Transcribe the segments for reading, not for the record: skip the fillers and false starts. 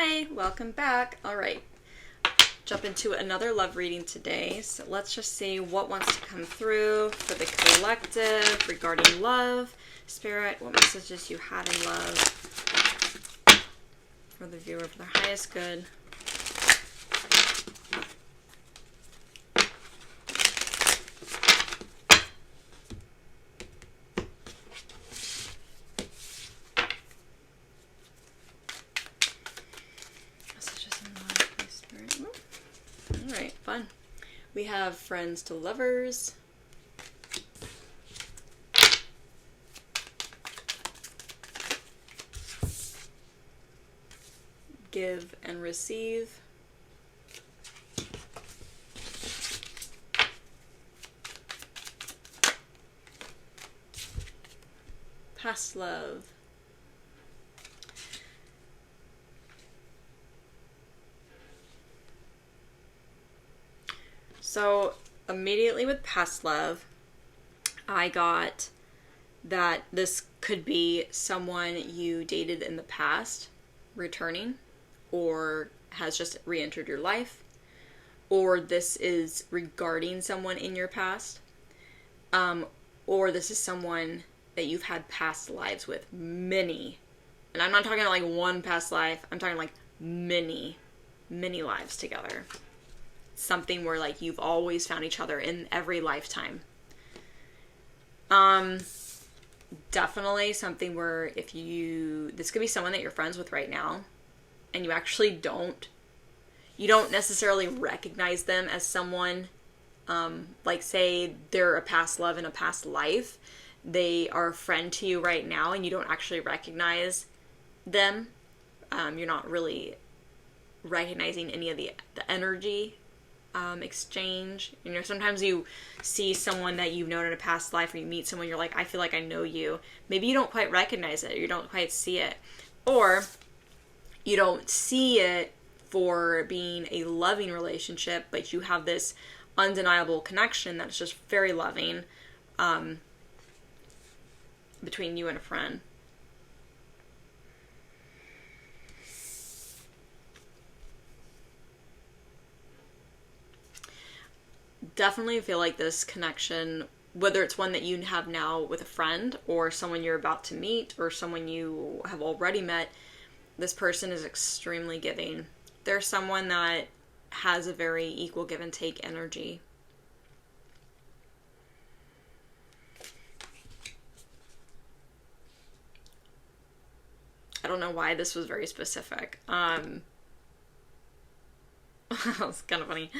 Hi, welcome back. All right, jump into another love reading today. So let's just see what wants to come through for the collective regarding love. Spirit, what messages you have in love for the viewer for their highest good. Alright, fun. We have friends to lovers. Give and receive. Past love. So immediately with past love, I got that this could be someone you dated in the past returning, or has just re-entered your life, or this is regarding someone in your past, or this is someone that you've had past lives with, many. And I'm not talking like one past life, I'm talking like many lives together. Something where like you've always found each other in every lifetime. Definitely something where this could be someone that you're friends with right now, and you actually don't necessarily recognize them as someone, like say they're a past love in a past life. They are a friend to you right now and you don't actually recognize them. You're not really recognizing any of the energy exchange. You know, sometimes you see someone that you've known in a past life, or you meet someone, you're like, I feel like I know you. Maybe you don't quite recognize it, or you don't quite see it, or you don't see it for being a loving relationship, but you have this undeniable connection that's just very loving between you and a friend. Definitely feel like this connection, whether it's one that you have now with a friend, or someone you're about to meet, or someone you have already met, this person is extremely giving. They're someone that has a very equal give and take energy. I don't know why this was very specific. It's kind of funny.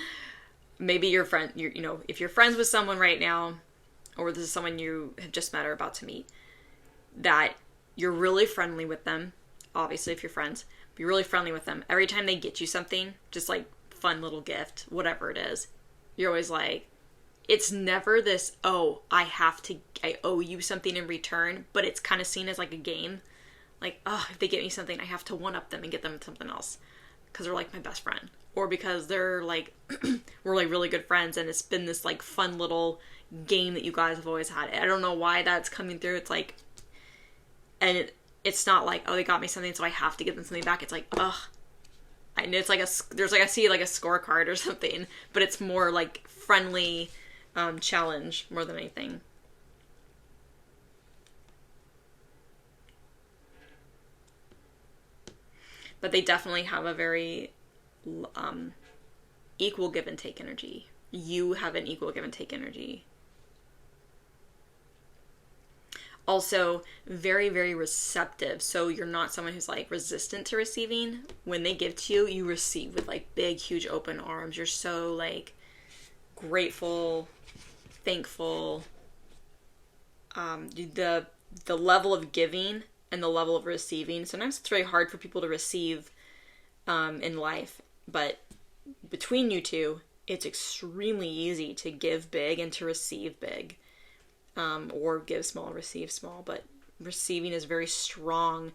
Maybe your friend, if you're friends with someone right now, or this is someone you have just met or about to meet, that you're really friendly with them. Obviously, if you're friends, be really friendly with them. Every time they get you something, just like fun little gift, whatever it is, you're always like, it's never this, oh, I owe you something in return, but it's kind of seen as like a game. Like, oh, if they get me something, I have to one-up them and get them something else, because they're like my best friend. Or because they're like, we're like really good friends, and it's been this like fun little game that you guys have always had. I don't know why that's coming through. It's like, and it's not like, oh, they got me something, so I have to give them something back. It's like, ugh. I know it's like I see like a scorecard or something, but it's more like friendly challenge more than anything. But they definitely have a very equal give and take energy. You have an equal give and take energy. Also, very, very receptive. So you're not someone who's like resistant to receiving. When they give to you, you receive with like big, huge open arms. You're so like grateful, thankful. The level of giving and the level of receiving. Sometimes it's very hard for people to receive in life. But between you two, it's extremely easy to give big and to receive big. Or give small, receive small. But receiving is very strong.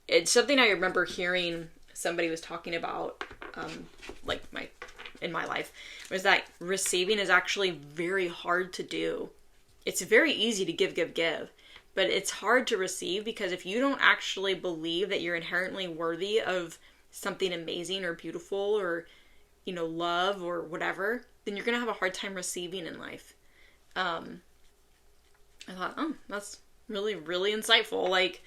It's something I remember hearing somebody was talking about, in my life, was that receiving is actually very hard to do. It's very easy to give. But it's hard to receive because if you don't actually believe that you're inherently worthy of something amazing or beautiful or, love or whatever, then you're going to have a hard time receiving in life. I thought, that's really, really insightful. Like,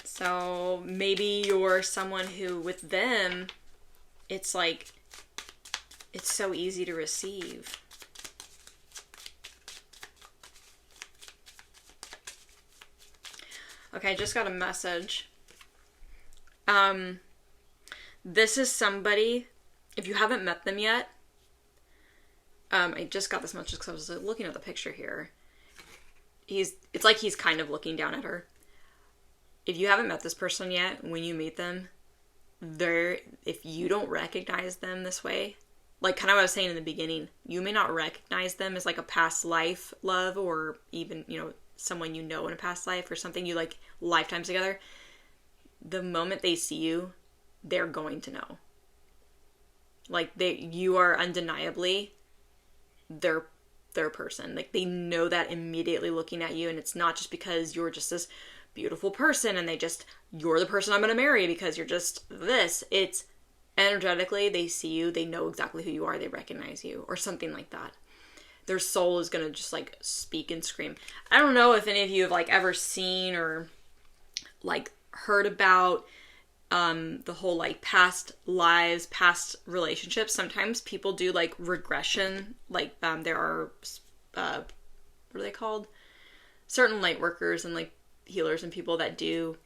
so maybe you're someone who with them, it's like, it's so easy to receive. Okay, I just got a message. This is somebody, if you haven't met them yet, I just got this message because I was looking at the picture here. It's like he's kind of looking down at her. If you haven't met this person yet, when you meet them, if you don't recognize them this way, like kind of what I was saying in the beginning, you may not recognize them as like a past life love or even, someone in a past life or something you like lifetimes together. The moment they see you, they're going to know. Like you are undeniably their person. Like they know that immediately looking at you, and it's not just because you're just this beautiful person and you're the person I'm going to marry because you're just this. It's energetically, they see you, they know exactly who you are, they recognize you, or something like that. Their soul is going to just like speak and scream. I don't know if any of you have like ever seen or like heard about the whole like past lives, past relationships. Sometimes people do like regression. Like there are, what are they called? Certain light workers and like healers and people that do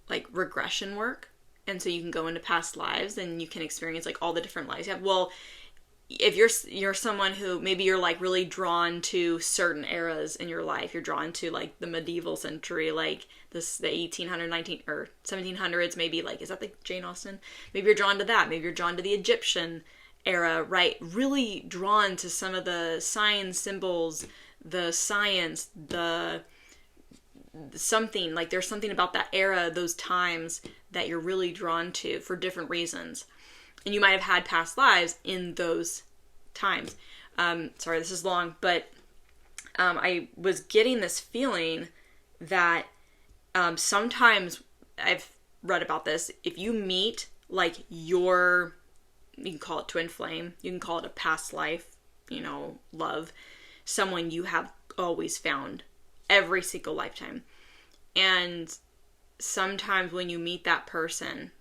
like regression work. And so you can go into past lives and you can experience like all the different lives you have. Well, if you're someone who maybe you're like really drawn to certain eras in your life, you're drawn to like the medieval century, like the 1800s, 19 or 1700s, maybe like, is that like Jane Austen? Maybe you're drawn to that. Maybe you're drawn to the Egyptian era, right? Really drawn to some of the signs, symbols, the science, something like there's something about that era, those times that you're really drawn to for different reasons. And you might have had past lives in those times. Sorry, this is long, but I was getting this feeling that sometimes, I've read about this, if you meet like you can call it twin flame, you can call it a past life, love, someone you have always found every single lifetime. And sometimes when you meet that person,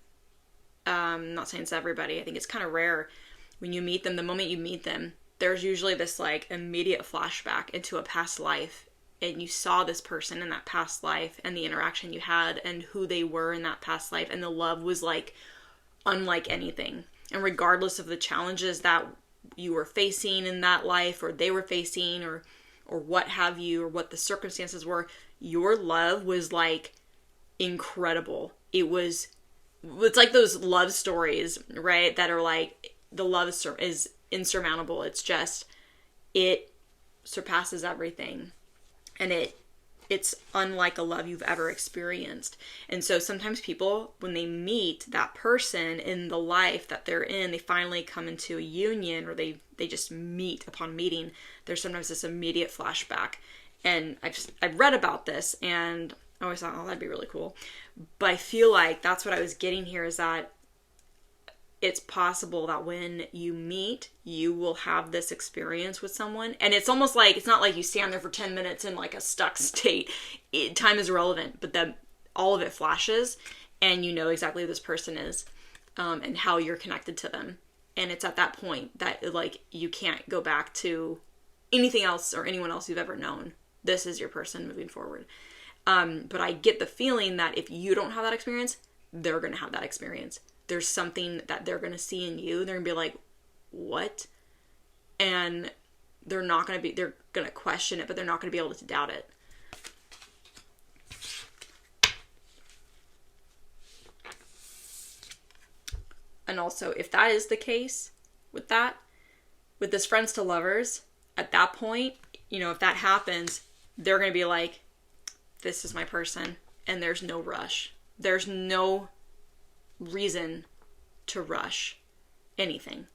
I'm not saying it's everybody, I think it's kind of rare, when you meet them, the moment you meet them, there's usually this like immediate flashback into a past life, and you saw this person in that past life and the interaction you had and who they were in that past life, and the love was like unlike anything. And regardless of the challenges that you were facing in that life or they were facing or what have you, or what the circumstances were, your love was like incredible. It's like those love stories, right? That are like, the love is insurmountable. It's just, it surpasses everything. And it's unlike a love you've ever experienced. And so sometimes people, when they meet that person in the life that they're in, they finally come into a union, or they just meet. Upon meeting, there's sometimes this immediate flashback. And I've read about this, and I always thought, that'd be really cool. But I feel like that's what I was getting here, is that it's possible that when you meet, you will have this experience with someone. And it's almost like, it's not like you stand there for 10 minutes in like a stuck state. Time is irrelevant, but then all of it flashes and you know exactly who this person is, and how you're connected to them. And it's at that point that like you can't go back to anything else or anyone else you've ever known. This is your person moving forward. But I get the feeling that if you don't have that experience, they're going to have that experience. There's something that they're going to see in you. They're going to be like, what? And they're going to question it, but they're not going to be able to doubt it. And also, if that is the case with this friends to lovers, at that point, if that happens, they're going to be like, this is my person, and there's no rush. There's no reason to rush anything.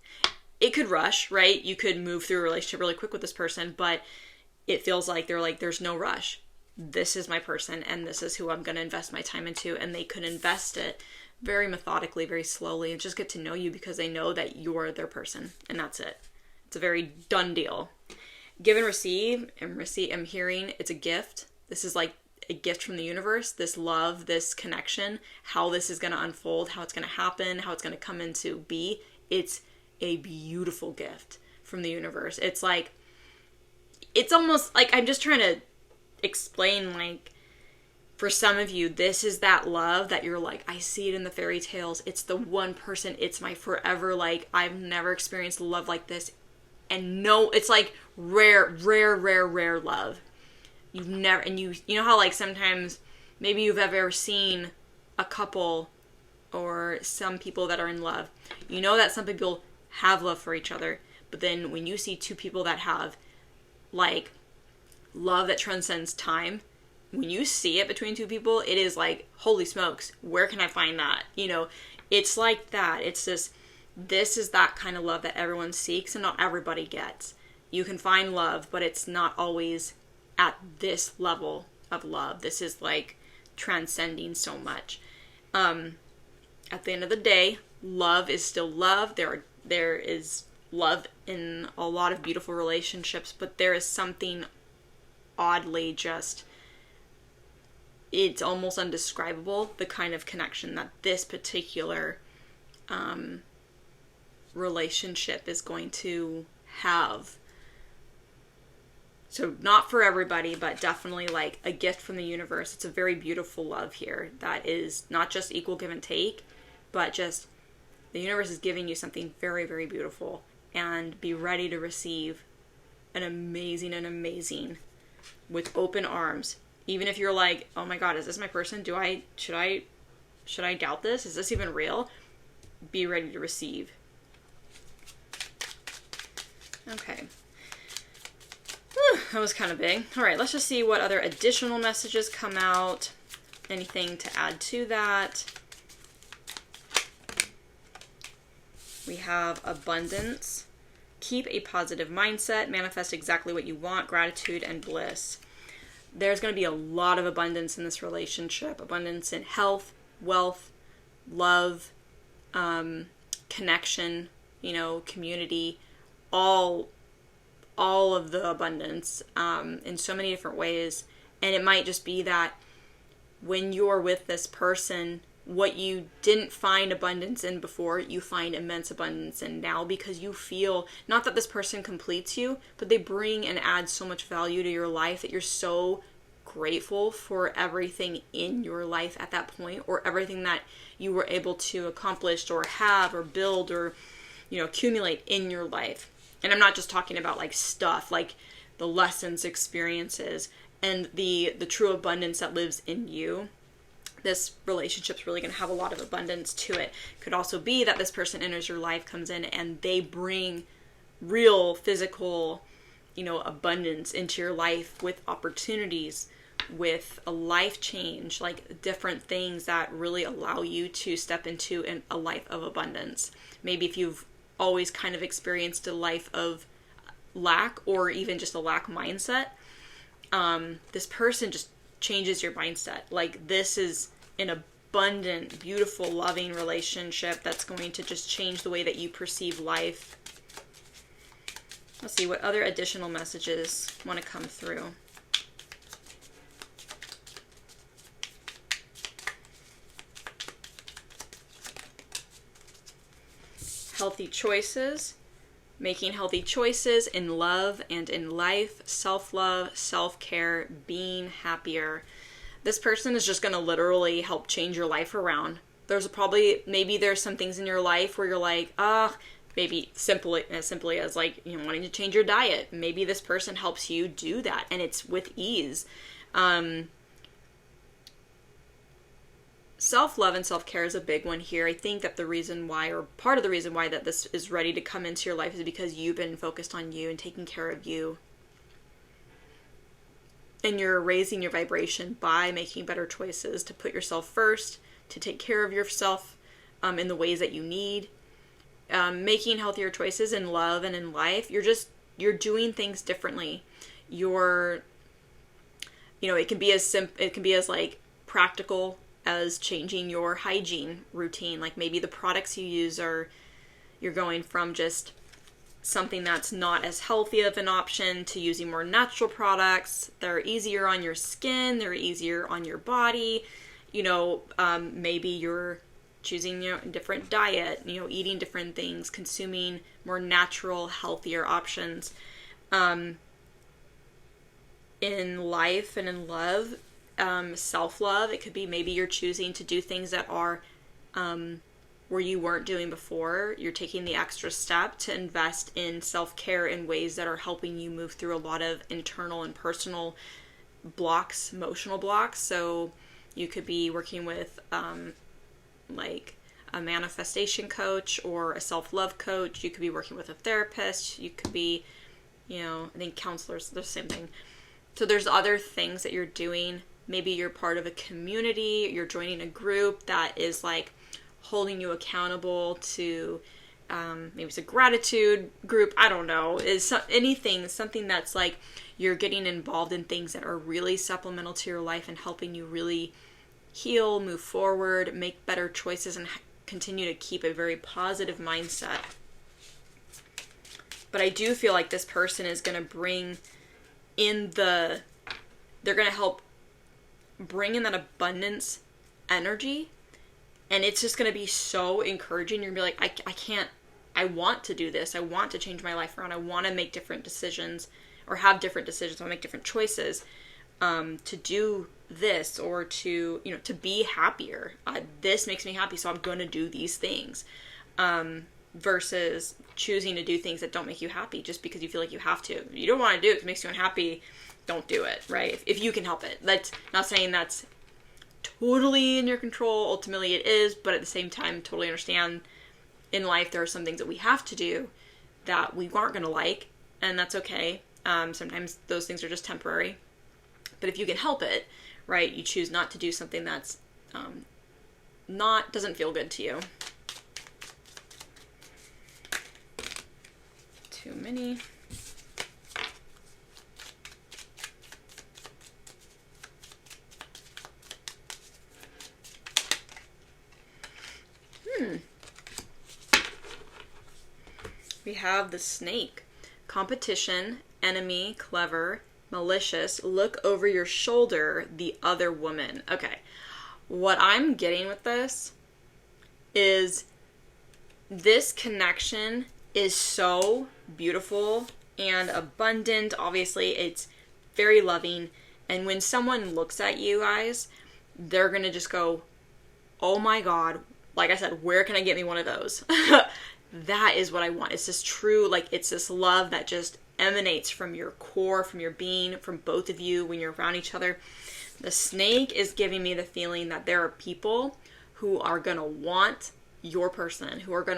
It could rush, right? You could move through a relationship really quick with this person, but it feels like they're like, there's no rush. This is my person, and this is who I'm going to invest my time into. And they could invest it very methodically, very slowly, and just get to know you because they know that you're their person, and that's it. It's a very done deal. Give and receive. I'm hearing it's a gift. This is like a gift from the universe, this love, this connection, how this is going to unfold, how it's going to happen, how it's going to come into be. It's a beautiful gift from the universe. It's like, it's almost like, I'm just trying to explain, like, for some of you, this is that love that you're like, I see it in the fairy tales. It's the one person. It's my forever. Like, I've never experienced love like this. And no, it's like rare love. You've never, and you know how like sometimes maybe you've ever seen a couple or some people that are in love. You know that some people have love for each other, but then when you see two people that have like love that transcends time, when you see it between two people, it is like, holy smokes, where can I find that? You know, it's like that. It's this is that kind of love that everyone seeks and not everybody gets. You can find love, but it's not always at this level of love. This is like transcending so much. At the end of the day, love is still love. There is love in a lot of beautiful relationships, but there is something oddly just, it's almost undescribable, the kind of connection that this particular relationship is going to have. So not for everybody, but definitely like a gift from the universe. It's a very beautiful love here that is not just equal give and take, but just the universe is giving you something very, very beautiful, and be ready to receive an amazing with open arms. Even if you're like, oh my God, is this my person? Should I doubt this? Is this even real? Be ready to receive. Okay. Whew, that was kind of big. All right, let's just see what other additional messages come out. Anything to add to that? We have abundance. Keep a positive mindset. Manifest exactly what you want. Gratitude and bliss. There's going to be a lot of abundance in this relationship. Abundance in health, wealth, love, connection, community, all of the abundance in so many different ways. And it might just be that when you're with this person, what you didn't find abundance in before, you find immense abundance in now, because you feel, not that this person completes you, but they bring and add so much value to your life that you're so grateful for everything in your life at that point, or everything that you were able to accomplish or have or build or, accumulate in your life. And I'm not just talking about like stuff, like the lessons, experiences, and the true abundance that lives in you. This relationship's really going to have a lot of abundance to it. Could also be that this person enters your life, comes in, and they bring real physical, abundance into your life with opportunities, with a life change, like different things that really allow you to step into a life of abundance. Maybe if you've always kind of experienced a life of lack, or even just a lack mindset, this person just changes your mindset. Like, this is an abundant, beautiful, loving relationship that's going to just change the way that you perceive life. Let's see what other additional messages want to come through. Healthy choices. Making healthy choices in love and in life. Self-love, self-care, being happier. This person is just going to literally help change your life around. Maybe there's some things in your life where you're like, maybe as simply as like, wanting to change your diet. Maybe this person helps you do that, and it's with ease. Self-love and self-care is a big one here. I think that the reason why, or part of the reason why, that this is ready to come into your life is because you've been focused on you and taking care of you. And you're raising your vibration by making better choices to put yourself first, to take care of yourself in the ways that you need. Making healthier choices in love and in life. You're doing things differently. your, it can be as like practical as changing your hygiene routine. Like maybe the products you use you're going from just something that's not as healthy of an option to using more natural products. They're easier on your skin, they're easier on your body. Maybe you're choosing a different diet, eating different things, consuming more natural, healthier options. In life and in love, self-love, it could be maybe you're choosing to do things that are where you weren't doing before. You're taking the extra step to invest in self-care in ways that are helping you move through a lot of internal and personal blocks, emotional blocks. So you could be working with like a manifestation coach or a self-love coach. You could be working with a therapist. You could be, I think counselors, they're the same thing. So there's other things that you're doing. Maybe you're part of a community. You're joining a group that is like holding you accountable to, maybe it's a gratitude group. I don't know. Something that's like you're getting involved in things that are really supplemental to your life and helping you really heal, move forward, make better choices, and continue to keep a very positive mindset. But I do feel like this person is going to bring in they're going to help bring in that abundance energy, and it's just going to be so encouraging. You're going to be like, I want to do this. I want to change my life around. I want to make different decisions or have different decisions. I want to make different choices to do this or to be happier. This makes me happy, so I'm going to do these things. Versus choosing to do things that don't make you happy just because you feel like you have to. If you don't want to do it, if it makes you unhappy, don't do it, right? If you can help it. That's not saying that's totally in your control. Ultimately it is, but at the same time, totally understand in life there are some things that we have to do that we aren't going to like, and that's okay. Sometimes those things are just temporary. But if you can help it, right, you choose not to do something that's doesn't feel good to you. Too many. We have the snake. Competition, enemy, clever, malicious, look over your shoulder, the other woman. Okay. What I'm getting with this is this connection is so beautiful and abundant. Obviously, it's very loving. And when someone looks at you guys, they're going to just go, oh my God, like I said, where can I get me one of those? That is what I want. It's this true, like it's this love that just emanates from your core, from your being, from both of you when you're around each other. The snake is giving me the feeling that there are people who are going to want your person, who are going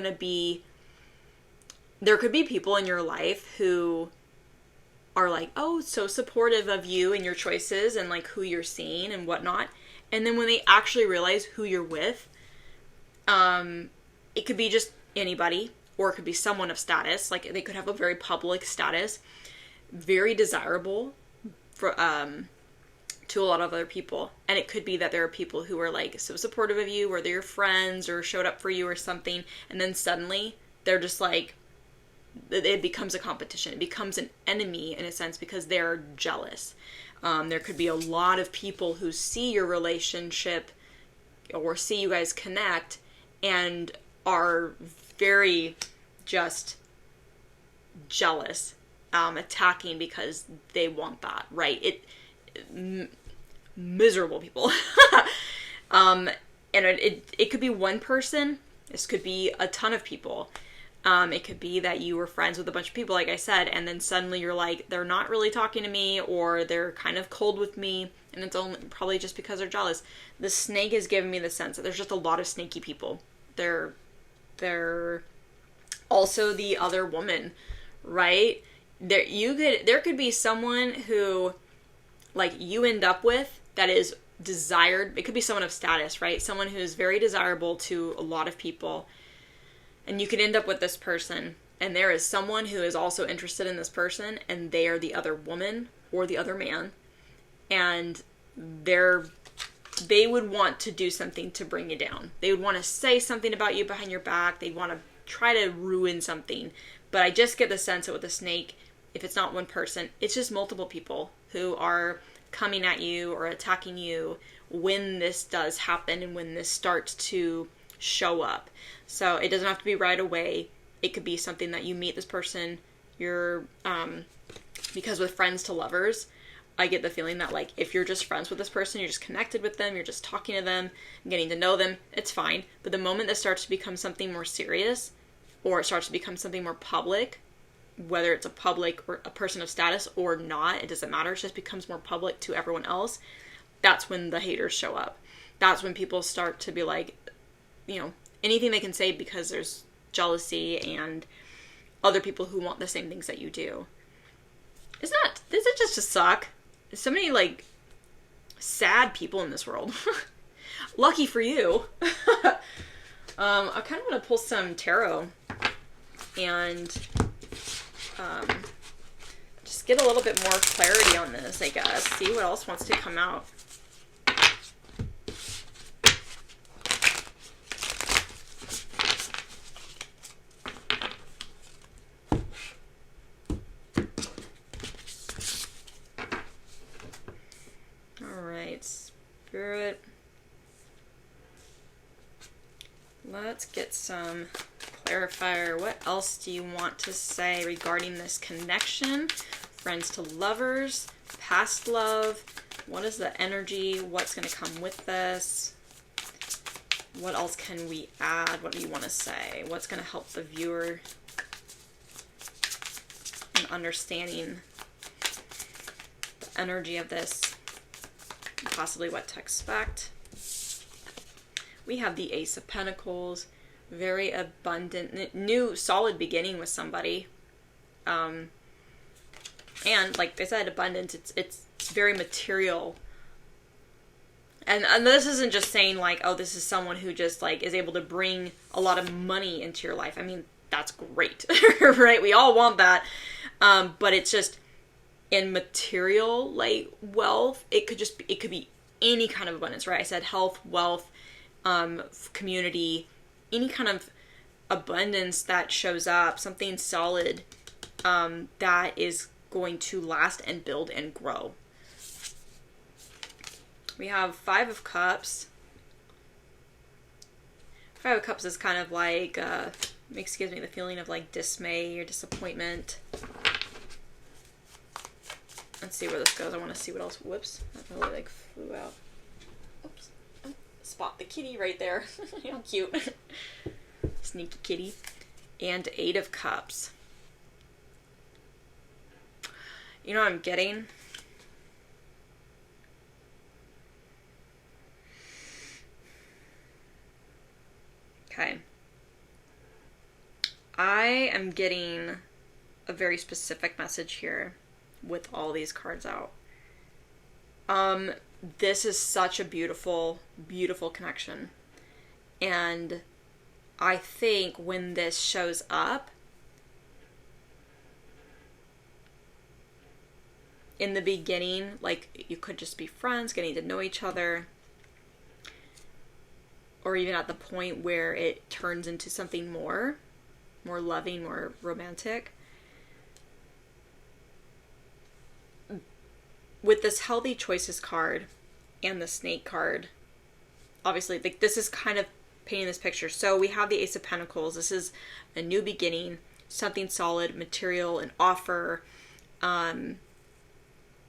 to be, there could be people in your life who are like, oh, so supportive of you and your choices and like who you're seeing and whatnot. And then when they actually realize who you're with, it could be just anybody, or it could be someone of status. Like they could have a very public status, very desirable for, to a lot of other people. And it could be that there are people who are like so supportive of you, or they're your friends or showed up for you or something. And then suddenly they're just like, it becomes a competition. It becomes an enemy in a sense because they're jealous. There could be a lot of people who see your relationship or see you guys connect and are very just jealous, attacking because they want that, right? Miserable people. And it could be one person. This could be a ton of people. It could be that you were friends with a bunch of people, like I said, and then suddenly you're like, they're not really talking to me, or they're kind of cold with me, and it's only probably just because they're jealous. The snake is giving me the sense that there's just a lot of snaky people. They're also the other woman, right? There could be someone who, like, you end up with that is desired. It could be someone of status, right? Someone who's very desirable to a lot of people. And you could end up with this person, and there is someone who is also interested in this person, and they are the other woman or the other man, and they would want to do something to bring you down. They would want to say something about you behind your back. They'd want to try to ruin something. But I just get the sense that with a snake, if it's not one person, it's just multiple people who are coming at you or attacking you when this does happen and when this starts to show up. So it doesn't have to be right away. It could be something that you meet this person, because with friends to lovers, I get the feeling that, like, if you're just friends with this person, you're just connected with them, you're just talking to them, getting to know them, it's fine. But the moment that starts to become something more serious, or it starts to become something more public, whether it's a public or a person of status or not, it doesn't matter, it just becomes more public to everyone else, that's when the haters show up. That's when people start to be like, anything they can say because there's jealousy and other people who want the same things that you do. Does it just suck? There's so many, like, sad people in this world. Lucky for you. I kind of want to pull some tarot and just get a little bit more clarity on this, I guess. See what else wants to come out. Spirit. Let's get some clarifier. What else do you want to say regarding this connection? Friends to lovers, past love. What is the energy? What's going to come with this? What else can we add? What do you want to say? What's going to help the viewer in understanding the energy of this? Possibly what to expect. We have the Ace of Pentacles, very abundant, new solid beginning with somebody, and like I said, abundance. It's very material, and this isn't just saying like, oh, this is someone who just like is able to bring a lot of money into your life. I mean, that's great, right? We all want that, but it's just. In material, like wealth, it could be any kind of abundance, right? I said health, wealth, community, any kind of abundance that shows up, something solid that is going to last and build and grow. We have Five of Cups. Five of Cups is kind of like, gives me the feeling of like dismay or disappointment. Let's see where this goes. I want to see what else. Whoops. That really like flew out. Oops. Spot the kitty right there. How cute. Sneaky kitty. And Eight of Cups. You know what I'm getting? Okay. I am getting a very specific message here. With all these cards out. This is such a beautiful, beautiful connection. And I think when this shows up, in the beginning, like you could just be friends, getting to know each other, or even at the point where it turns into something more loving, more romantic. With this Healthy Choices card and the Snake card, obviously, like this is kind of painting this picture. So we have the Ace of Pentacles. This is a new beginning, something solid, material, an offer.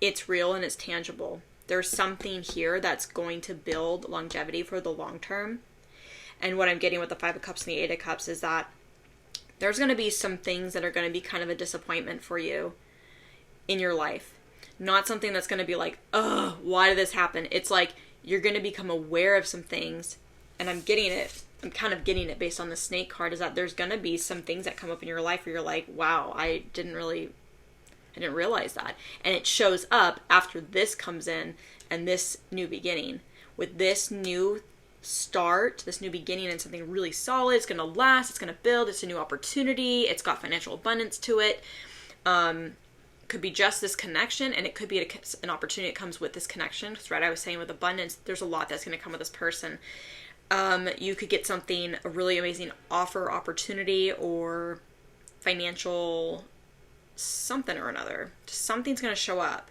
It's real and it's tangible. There's something here that's going to build longevity for the long term. And what I'm getting with the Five of Cups and the Eight of Cups is that there's going to be some things that are going to be kind of a disappointment for you in your life. Not something that's going to be like, oh, why did this happen? It's like you're going to become aware of some things, and I'm kind of getting it based on the Snake card, is that there's going to be some things that come up in your life where you're like, wow, I didn't realize that. And it shows up after this comes in and this new beginning. With this new start, this new beginning in something really solid. It's going to last. It's going to build. It's a new opportunity. It's got financial abundance to it. Could be just this connection, and it could be an opportunity that comes with this connection. Because right, I was saying with abundance, there's a lot that's going to come with this person. You could get something, a really amazing offer, opportunity, or financial something or another. Just something's going to show up.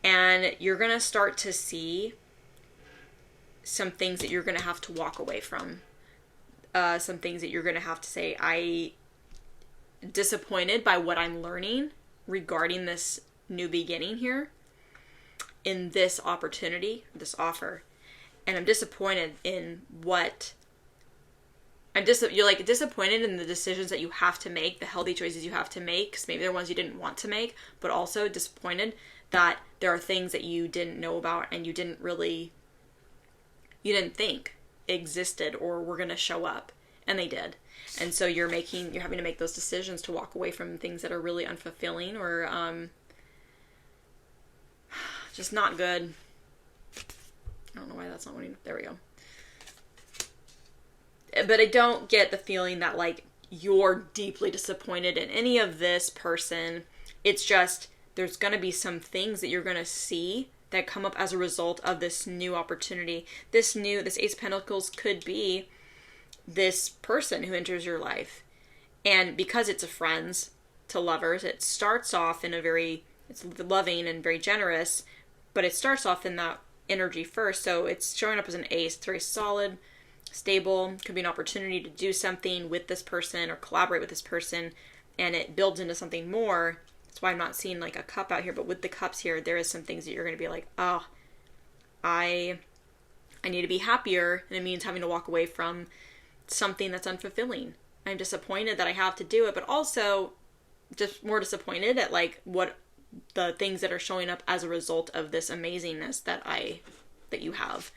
And you're going to start to see some things that you're going to have to walk away from. Some things that you're going to have to say, I disappointed by what I'm learning regarding this new beginning here in this opportunity, this offer. And I'm disappointed in what you're like disappointed in the decisions that you have to make, the healthy choices you have to make, because maybe they're ones you didn't want to make, but also disappointed that there are things that you didn't know about and you didn't think existed or were going to show up, and they did. And so you're having to make those decisions to walk away from things that are really unfulfilling or just not good. I don't know why that's not winning. There we go. But I don't get the feeling that like you're deeply disappointed in any of this person. It's just there's going to be some things that you're going to see that come up as a result of this new opportunity. This Ace of Pentacles could be this person who enters your life. And because it's a friends to lovers, it starts off it's loving and very generous, but it starts off in that energy first. So it's showing up as an ace. It's very solid, stable. Could be an opportunity to do something with this person or collaborate with this person, and it builds into something more. That's why I'm not seeing like a cup out here, but with the cups here, there is some things that you're going to be like, oh, I need to be happier, and it means having to walk away from something that's unfulfilling. I'm disappointed that I have to do it, but also just more disappointed at like what the things that are showing up as a result of this amazingness that you have.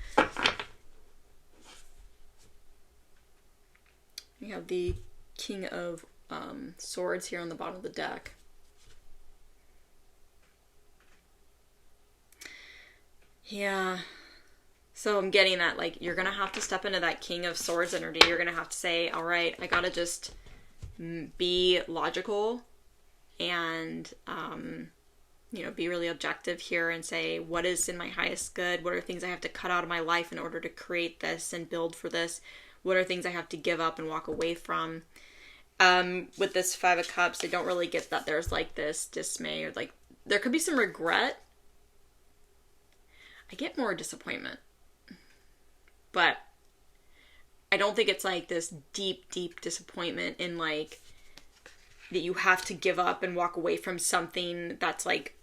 We have the King of Swords here on the bottom of the deck. Yeah. So I'm getting that, like, you're going to have to step into that King of Swords energy. You're going to have to say, all right, I got to just be logical and, be really objective here and say, what is in my highest good? What are things I have to cut out of my life in order to create this and build for this? What are things I have to give up and walk away from? With this Five of Cups, I don't really get that there's like this dismay or like, there could be some regret. I get more disappointment. But I don't think it's like this deep, deep disappointment in like that you have to give up and walk away from something that's like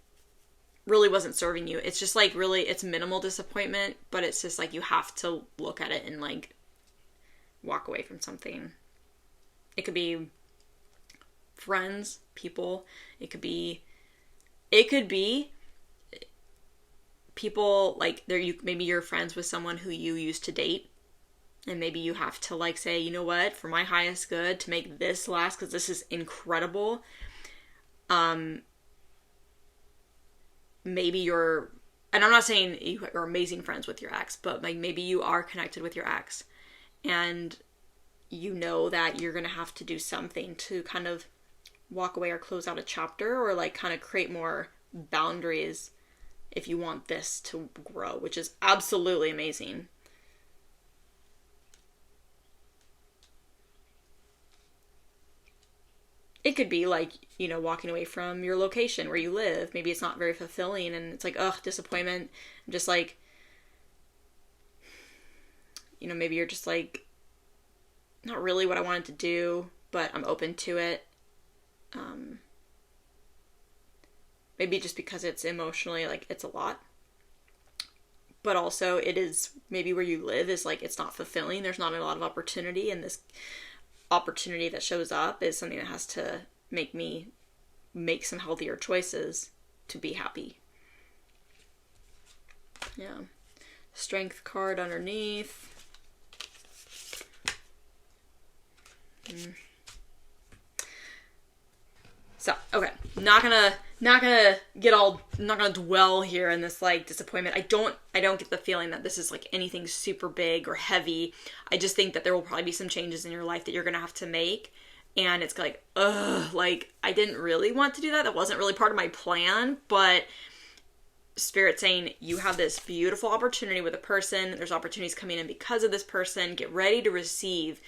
really wasn't serving you. It's just like really, it's minimal disappointment, but it's just like you have to look at it and like walk away from something. It could be friends, people. It could be people like maybe you're friends with someone who you used to date, and maybe you have to like say, you know what, for my highest good to make this last, because this is incredible. Maybe and I'm not saying you're amazing friends with your ex, but like maybe you are connected with your ex, and you know that you're gonna have to do something to kind of walk away or close out a chapter, or like kind of create more boundaries if you want this to grow, which is absolutely amazing. It could be like, walking away from your location where you live. Maybe it's not very fulfilling and it's like, ugh, disappointment. Just like, maybe you're just like, not really what I wanted to do, but I'm open to it. Maybe just because it's emotionally, like, it's a lot. But also, it is, maybe where you live is, like, it's not fulfilling. There's not a lot of opportunity, and this opportunity that shows up is something that has to make me make some healthier choices to be happy. Yeah. Strength card underneath. So, okay, not gonna dwell here in this like disappointment. I don't get the feeling that this is like anything super big or heavy. I just think that there will probably be some changes in your life that you're gonna have to make. And it's like, like I didn't really want to do that. That wasn't really part of my plan, but Spirit saying you have this beautiful opportunity with a person. There's opportunities coming in because of this person. Get ready to receive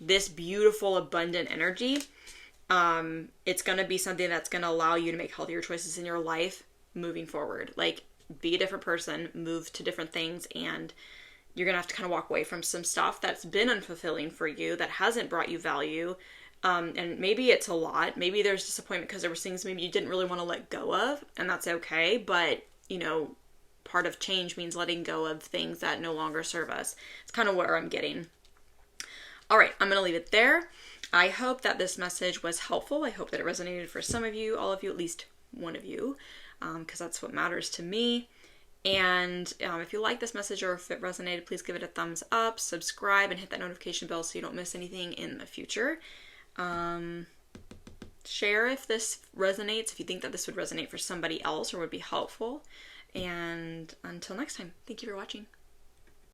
this beautiful, abundant energy. It's going to be something that's going to allow you to make healthier choices in your life moving forward. Like, be a different person, move to different things, and you're going to have to kind of walk away from some stuff that's been unfulfilling for you, that hasn't brought you value. And maybe it's a lot. Maybe there's disappointment because there were things maybe you didn't really want to let go of, and that's okay. But, you know, part of change means letting go of things that no longer serve us. It's kind of where I'm getting. All right, I'm going to leave it there. I hope that this message was helpful. I hope that it resonated for some of you, all of you, at least one of you, because that's what matters to me. And if you like this message or if it resonated, please give it a thumbs up, subscribe, and hit that notification bell so you don't miss anything in the future. Share if this resonates, if you think that this would resonate for somebody else or would be helpful. And until next time, thank you for watching.